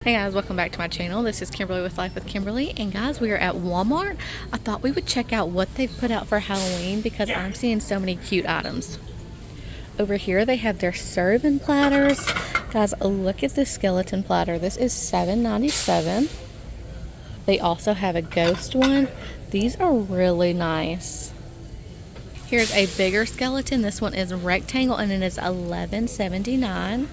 Hey guys, welcome back to my channel. This is Kimberly with Life with Kimberly, and guys, we are at Walmart. I thought we would check out what they've put out for Halloween because I'm seeing so many cute items. Over here they have their serving platters. Guys, look at this skeleton platter. This is $7.97. They also have a ghost one. These are really nice. Here's a bigger skeleton. This one is rectangle and it is $11.79.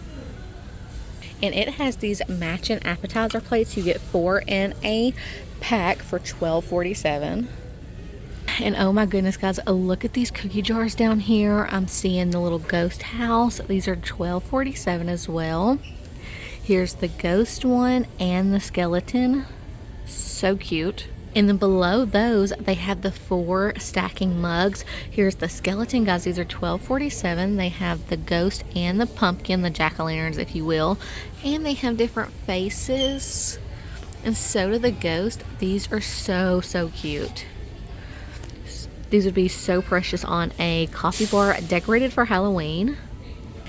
And it has these matching appetizer plates. You get 4 in a pack for $12.47. And oh my goodness, guys, look at these cookie jars down here. I'm seeing the little ghost house. These are $12.47 as well. Here's the ghost one and the skeleton. So cute. And then below those, they have the 4 stacking mugs. Here's the skeleton, guys. These are $12.47. They have the ghost and the pumpkin, the jack-o'-lanterns, if you will. And they have different faces. And so do the ghost. These are so, so cute. These would be so precious on a coffee bar decorated for Halloween.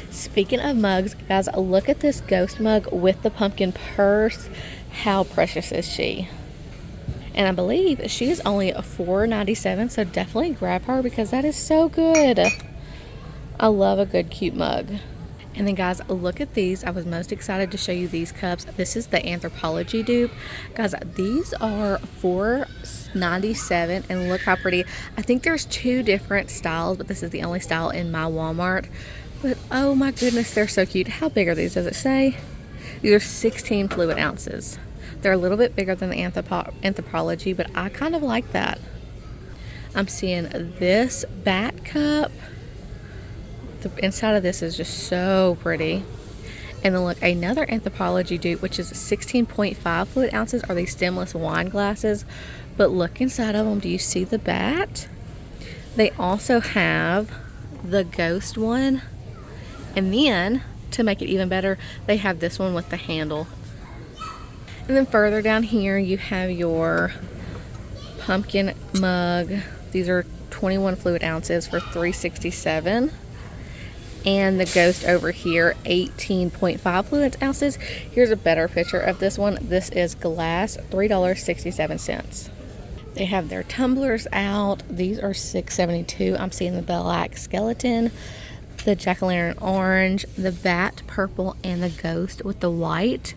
Speaking of mugs, guys, look at this ghost mug with the pumpkin purse. How precious is she? And I believe she is only $4.97, so definitely grab her because that is so good. I love a good cute mug. And then guys, look at these. I was most excited to show you these cups. This is the Anthropology dupe. Guys, these are $4.97 and look how pretty. I think there's 2 different styles, but this is the only style in my Walmart. But oh my goodness, they're so cute. How big are these? Does it say? These are 16 fluid ounces. They're a little bit bigger than the anthropology, but I kind of like that. I'm seeing this bat cup. The inside of this is just so pretty. And then look, another anthropology dupe, which is 16.5 fluid ounces, are these stemless wine glasses. But look inside of them. Do you see the bat? They also have the ghost one. And then, to make it even better, they have this one with the handle. And then further down here, you have your pumpkin mug. These are 21 fluid ounces for $3.67. And the ghost over here, 18.5 fluid ounces. Here's a better picture of this one. This is glass, $3.67. They have their tumblers out. These are $6.72. I'm seeing the black skeleton, the jack-o'-lantern orange, the bat purple, and the ghost with the white.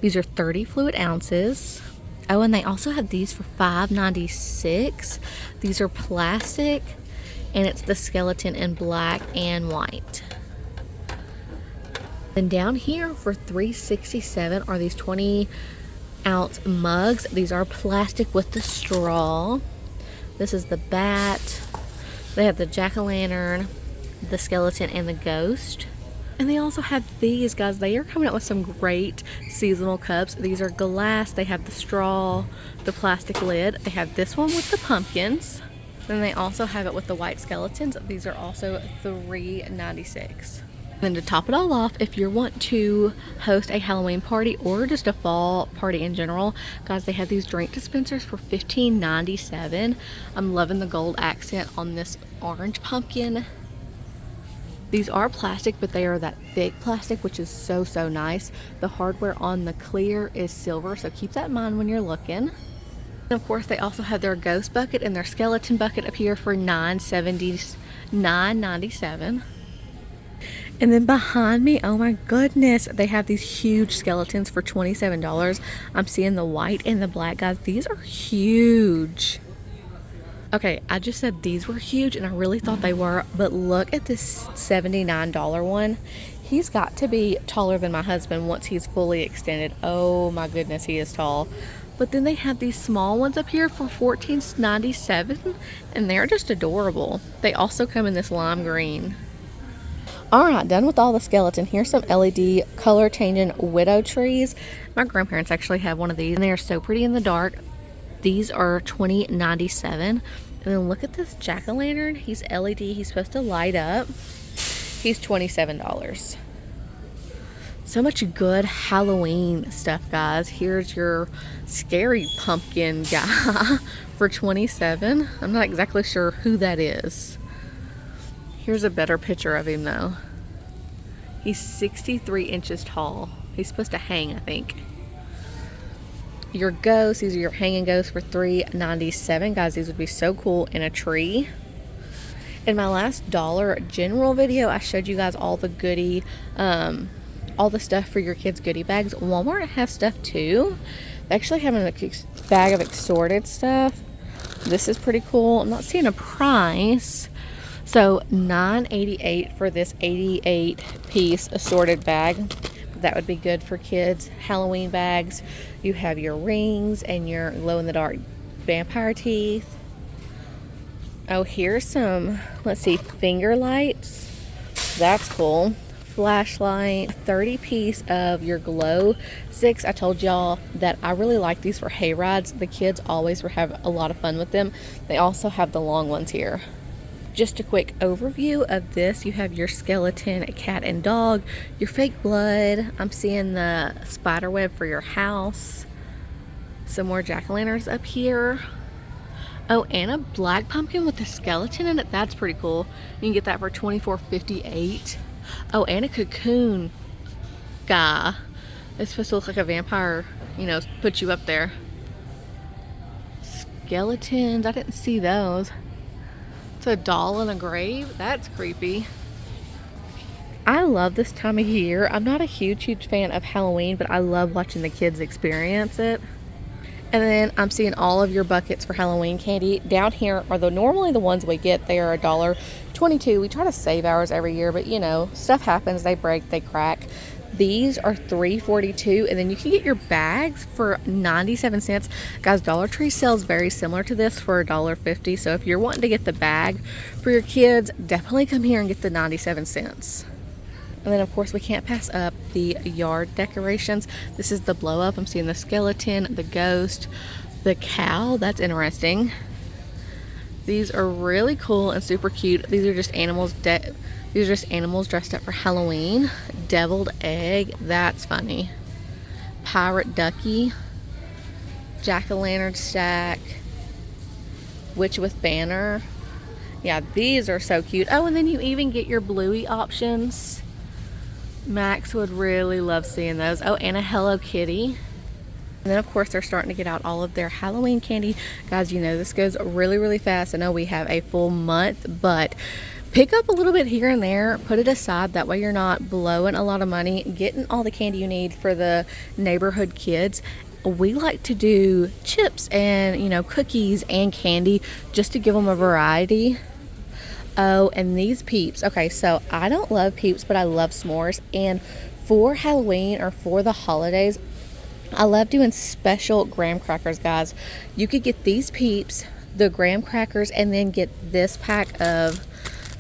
These are 30 fluid ounces. Oh, and they also have these for $5.96. These are plastic, and it's the skeleton in black and white. Then down here for $3.67 are these 20-ounce mugs. These are plastic with the straw. This is the bat. They have the jack-o'-lantern, the skeleton, and the ghost. And they also have these, guys. They are coming out with some great seasonal cups. These are glass. They have the straw, the plastic lid. They have this one with the pumpkins. Then they also have it with the white skeletons. These are also $3.96. Then to top it all off, if you want to host a Halloween party or just a fall party in general, guys, they have these drink dispensers for $15.97. I'm loving the gold accent on this orange pumpkin. These are plastic, but they are that thick plastic, which is so, so nice. The hardware on the clear is silver, so keep that in mind when you're looking. And of course, they also have their ghost bucket and their skeleton bucket up here for $9.97. And then behind me, oh my goodness, they have these huge skeletons for $27. I'm seeing the white and the black, guys. These are huge. Okay, I just said these were huge, and I really thought they were, but look at this $79 one. He's got to be taller than my husband once he's fully extended. Oh my goodness, he is tall. But then they have these small ones up here for $14.97, and they're just adorable. They also come in this lime green. Alright, done with all the skeleton. Here's some LED color changing widow trees. My grandparents actually have one of these, and they are so pretty in the dark. These are $20.97. And then look at this jack-o'-lantern. He's LED. He's supposed to light up. He's $27. So much good Halloween stuff, guys. Here's your scary pumpkin guy for $27. I'm not exactly sure who that is. Here's a better picture of him, though. He's 63 inches tall. He's supposed to hang, I think. your ghosts. These are your hanging ghosts for $3.97. Guys, these would be so cool in a tree. In my last Dollar General video, I showed you guys all the goodie, all the stuff for your kids' goodie bags. Walmart has stuff too. They actually have a bag of assorted stuff. This is pretty cool. I'm not seeing a price. So $9.88 for this 88-piece assorted bag. That would be good for kids' Halloween bags. You have your rings and your glow-in-the-dark vampire teeth. Oh, here's some, let's see, finger lights. That's cool. Flashlight, 30-piece of your glow sticks. I told y'all that I really like these for hay rides. The kids always have a lot of fun with them. They also have the long ones here. Just a quick overview of this. You have your skeleton cat and dog, your fake blood. I'm seeing the spider web for your house. Some more jack-o'-lanterns up here. Oh, and a black pumpkin with a skeleton in it. That's pretty cool. You can get that for $24.58. Oh, and a cocoon guy. It's supposed to look like a vampire, you know, put you up there. Skeletons. I didn't see those. It's a doll in a grave. That's creepy. I love this time of year. I'm not a huge fan of Halloween, but I love watching the kids experience it. And then I'm seeing all of your buckets for Halloween candy. Down here are normally the ones we get. They are $1.22. We try to save ours every year, but you know, stuff happens. They break, they crack. These are $3.42, and then you can get your bags for 97 cents. Guys, Dollar Tree sells very similar to this for $1.50. So if you're wanting to get the bag for your kids, definitely come here and get the 97 cents. And then, of course, we can't pass up the yard decorations. This is the blow up. I'm seeing the skeleton, the ghost, the cow. That's interesting. These are really cool and super cute. These are just animals. These are just animals dressed up for Halloween. Deviled egg. That's funny. Pirate ducky. Jack-o'-lantern stack. Witch with banner. Yeah, these are so cute. Oh, and then you even get your bluey options. Max would really love seeing those. Oh, and a Hello Kitty. And then, of course, they're starting to get out all of their Halloween candy. Guys, you know, this goes really fast. I know we have a full month, but pick up a little bit here and there. Put it aside. That way you're not blowing a lot of money, getting all the candy you need for the neighborhood kids. We like to do chips and, you know, cookies and candy just to give them a variety. Oh, and these Peeps. Okay, so I don't love Peeps, but I love s'mores. And for Halloween or for the holidays, I love doing special graham crackers, guys. You could get these Peeps, the graham crackers, and then get this pack of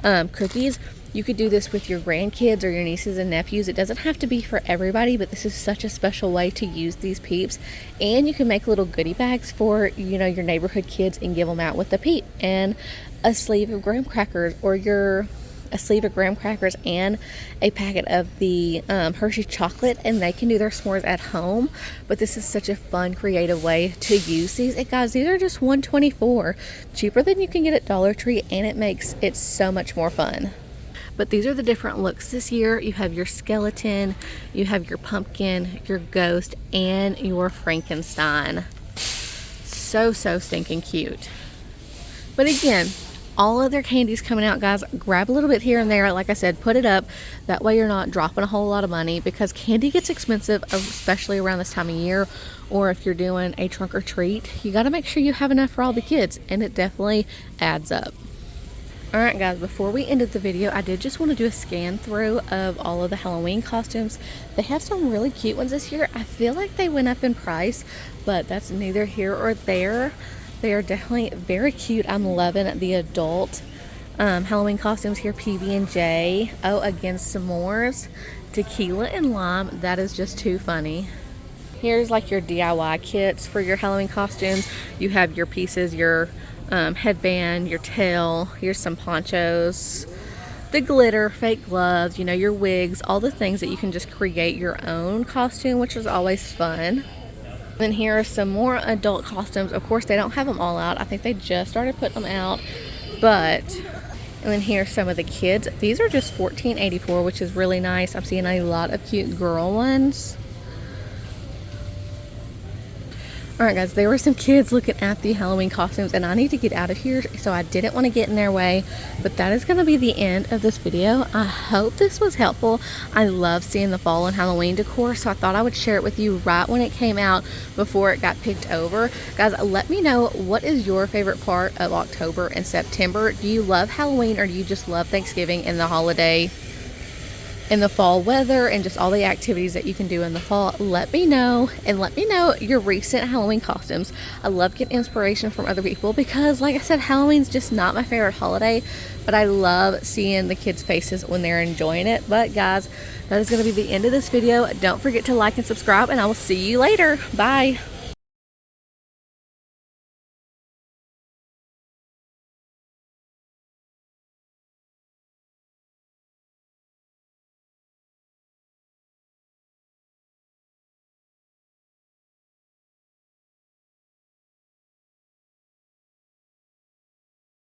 cookies. You could do this with your grandkids or your nieces and nephews. It doesn't have to be for everybody, but this is such a special way to use these Peeps. And you can make little goodie bags for, you know, your neighborhood kids and give them out with a Peep and a sleeve of graham crackers, or a sleeve of graham crackers and a packet of the Hershey chocolate, and they can do their s'mores at home. But this is such a fun, creative way to use these. And guys, these are just $1.24, cheaper than you can get at Dollar Tree, and it makes it so much more fun. But these are the different looks this year. You have your skeleton, you have your pumpkin, your ghost, and your Frankenstein. So stinking cute. But again, all of their candies coming out, guys. Grab a little bit here and there. Like I said, put it up. That way you're not dropping a whole lot of money, because candy gets expensive, especially around this time of year. Or if you're doing a trunk or treat, you got to make sure you have enough for all the kids, and it definitely adds up. Alright guys, before we ended the video, I did just want to do a scan through of all of the Halloween costumes. They have some really cute ones this year. I feel like they went up in price, but that's neither here or there. They are definitely very cute. I'm loving the adult Halloween costumes here. PB&J. Oh, again, s'mores. Tequila and lime. That is just too funny. Here's like your DIY kits for your Halloween costumes. You have your pieces, your headband, your tail. Here's some ponchos, the glitter, fake gloves, you know, your wigs, all the things that you can just create your own costume, which is always fun. Then here are some more adult costumes. Of course, they don't have them all out. I think they just started putting them out. But, and then here's some of the kids. These are just $14.84, which is really nice. I'm seeing a lot of cute girl ones. Alright guys, there were some kids looking at the Halloween costumes and I need to get out of here, so I didn't want to get in their way. But that is going to be the end of this video. I hope this was helpful. I love seeing the fall and Halloween decor, so I thought I would share it with you right when it came out before it got picked over. Guys, let me know, what is your favorite part of October and September? Do you love Halloween, or do you just love Thanksgiving and the holiday in the fall weather and just all the activities that you can do in the fall? Let me know, and let me know your recent Halloween costumes. I love getting inspiration from other people because, like I said, Halloween's just not my favorite holiday, but I love seeing the kids' faces when they're enjoying it. But guys, that is going to be the end of this video. Don't forget to like and subscribe, and I will see you later. Bye.